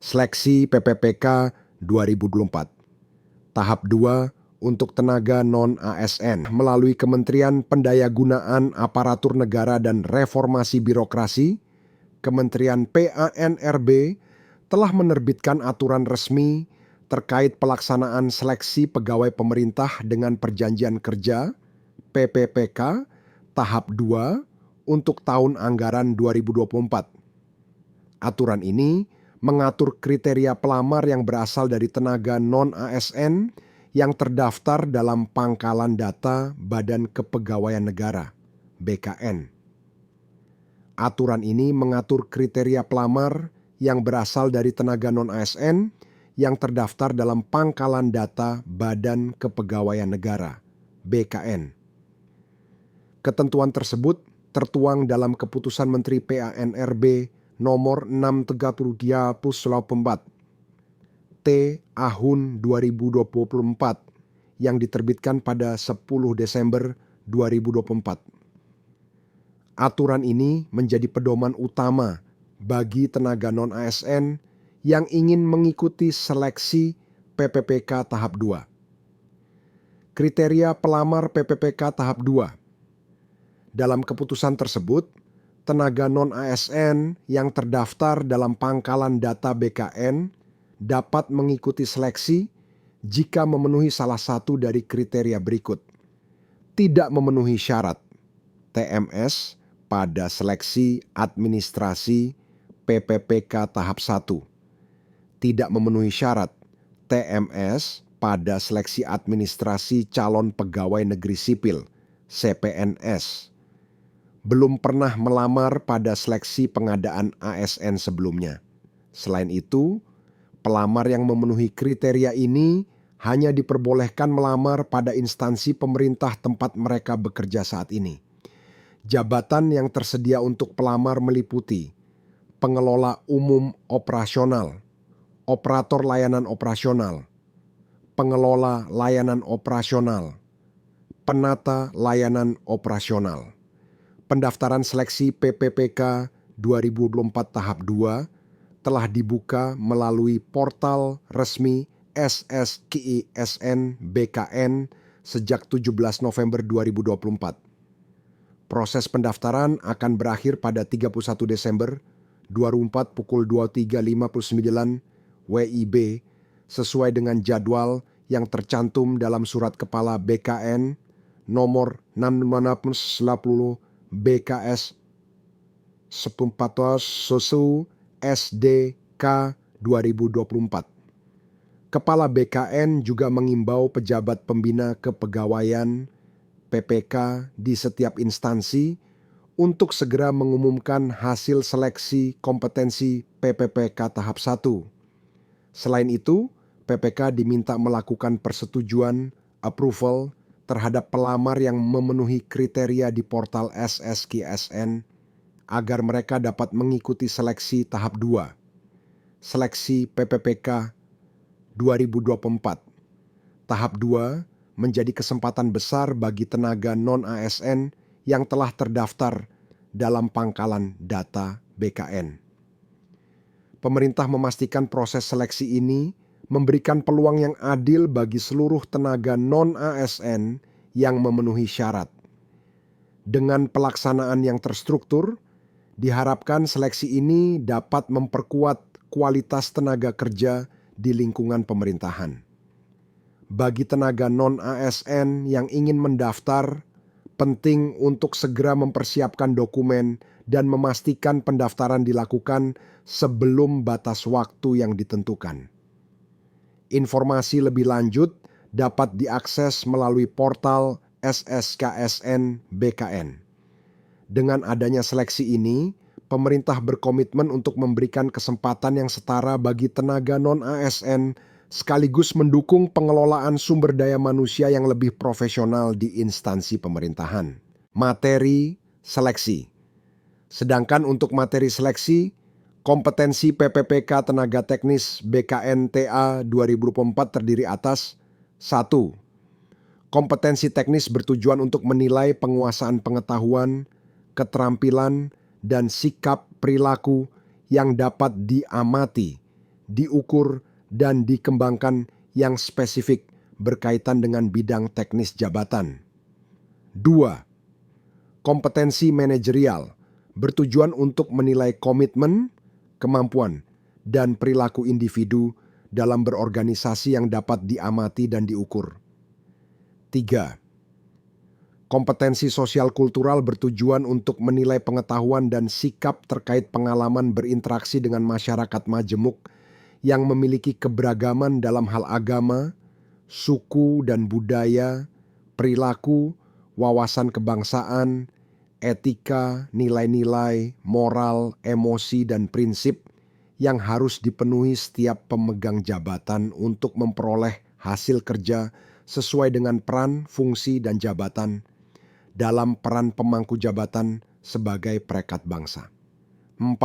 Seleksi PPPK 2024. Tahap 2 untuk tenaga non-ASN melalui Kementerian Pendayagunaan Aparatur Negara dan Reformasi Birokrasi, Kementerian PANRB telah menerbitkan aturan resmi terkait pelaksanaan seleksi pegawai pemerintah dengan perjanjian kerja PPPK tahap 2 untuk tahun anggaran 2024. Aturan ini mengatur kriteria pelamar yang berasal dari tenaga non-ASN yang terdaftar dalam Pangkalan Data Badan Kepegawaian Negara (BKN). Aturan ini mengatur kriteria pelamar yang berasal dari tenaga non-ASN yang terdaftar dalam Pangkalan Data Badan Kepegawaian Negara (BKN). Ketentuan tersebut tertuang dalam Keputusan Menteri PANRB Nomor 630/2024 T/Ahun 2024 yang diterbitkan pada 10 Desember 2024. Aturan ini menjadi pedoman utama bagi tenaga non-ASN yang ingin mengikuti seleksi PPPK tahap 2. Kriteria pelamar PPPK tahap 2. Dalam keputusan tersebut, tenaga non-ASN yang terdaftar dalam Pangkalan Data BKN dapat mengikuti seleksi jika memenuhi salah satu dari kriteria berikut. Tidak memenuhi syarat TMS pada seleksi administrasi PPPK tahap 1. Tidak memenuhi syarat TMS pada seleksi administrasi calon pegawai negeri sipil CPNS. Belum pernah melamar pada seleksi pengadaan ASN sebelumnya. Selain itu, pelamar yang memenuhi kriteria ini hanya diperbolehkan melamar pada instansi pemerintah tempat mereka bekerja saat ini. Jabatan yang tersedia untuk pelamar meliputi pengelola umum operasional, operator layanan operasional, pengelola layanan operasional, penata layanan operasional. Pendaftaran seleksi PPPK 2024 tahap 2 telah dibuka melalui portal resmi SSKISN BKN sejak 17 November 2024. Proses pendaftaran akan berakhir pada 31 Desember 2024 pukul 23.59 WIB sesuai dengan jadwal yang tercantum dalam Surat Kepala BKN nomor 690 BKS 14 Susu SDK 2024. Kepala BKN juga mengimbau pejabat pembina kepegawaian PPK di setiap instansi untuk segera mengumumkan hasil seleksi kompetensi PPPK tahap 1. Selain itu, PPK diminta melakukan persetujuan approval terhadap pelamar yang memenuhi kriteria di portal SSKISN agar mereka dapat mengikuti seleksi tahap 2. Seleksi PPPK 2024. Tahap 2 menjadi kesempatan besar bagi tenaga non-ASN yang telah terdaftar dalam Pangkalan Data BKN. Pemerintah memastikan proses seleksi ini memberikan peluang yang adil bagi seluruh tenaga non-ASN yang memenuhi syarat. Dengan pelaksanaan yang terstruktur, diharapkan seleksi ini dapat memperkuat kualitas tenaga kerja di lingkungan pemerintahan. Bagi tenaga non-ASN yang ingin mendaftar, penting untuk segera mempersiapkan dokumen dan memastikan pendaftaran dilakukan sebelum batas waktu yang ditentukan. Informasi lebih lanjut dapat diakses melalui portal SSKSN BKN. Dengan adanya seleksi ini, pemerintah berkomitmen untuk memberikan kesempatan yang setara bagi tenaga non-ASN sekaligus mendukung pengelolaan sumber daya manusia yang lebih profesional di instansi pemerintahan. Materi seleksi. Sedangkan untuk materi seleksi, kompetensi PPPK Tenaga Teknis BKN TA 2024 terdiri atas 1. Kompetensi teknis bertujuan untuk menilai penguasaan pengetahuan, keterampilan, dan sikap perilaku yang dapat diamati diukur, dan dikembangkan yang spesifik berkaitan dengan bidang teknis jabatan. 2. Kompetensi manajerial bertujuan untuk menilai komitmen, kemampuan, dan perilaku individu dalam berorganisasi yang dapat diamati dan diukur. 3. Kompetensi sosial kultural bertujuan untuk menilai pengetahuan dan sikap terkait pengalaman berinteraksi dengan masyarakat majemuk yang memiliki keberagaman dalam hal agama, suku dan budaya, perilaku, wawasan kebangsaan, etika, nilai-nilai, moral, emosi, dan prinsip yang harus dipenuhi setiap pemegang jabatan untuk memperoleh hasil kerja sesuai dengan peran, fungsi, dan jabatan dalam peran pemangku jabatan sebagai perekat bangsa. 4.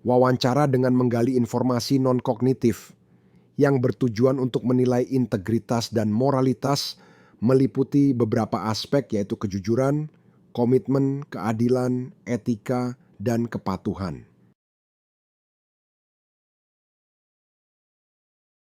Wawancara dengan menggali informasi non-kognitif yang bertujuan untuk menilai integritas dan moralitas meliputi beberapa aspek yaitu kejujuran, komitmen, keadilan, etika, dan kepatuhan.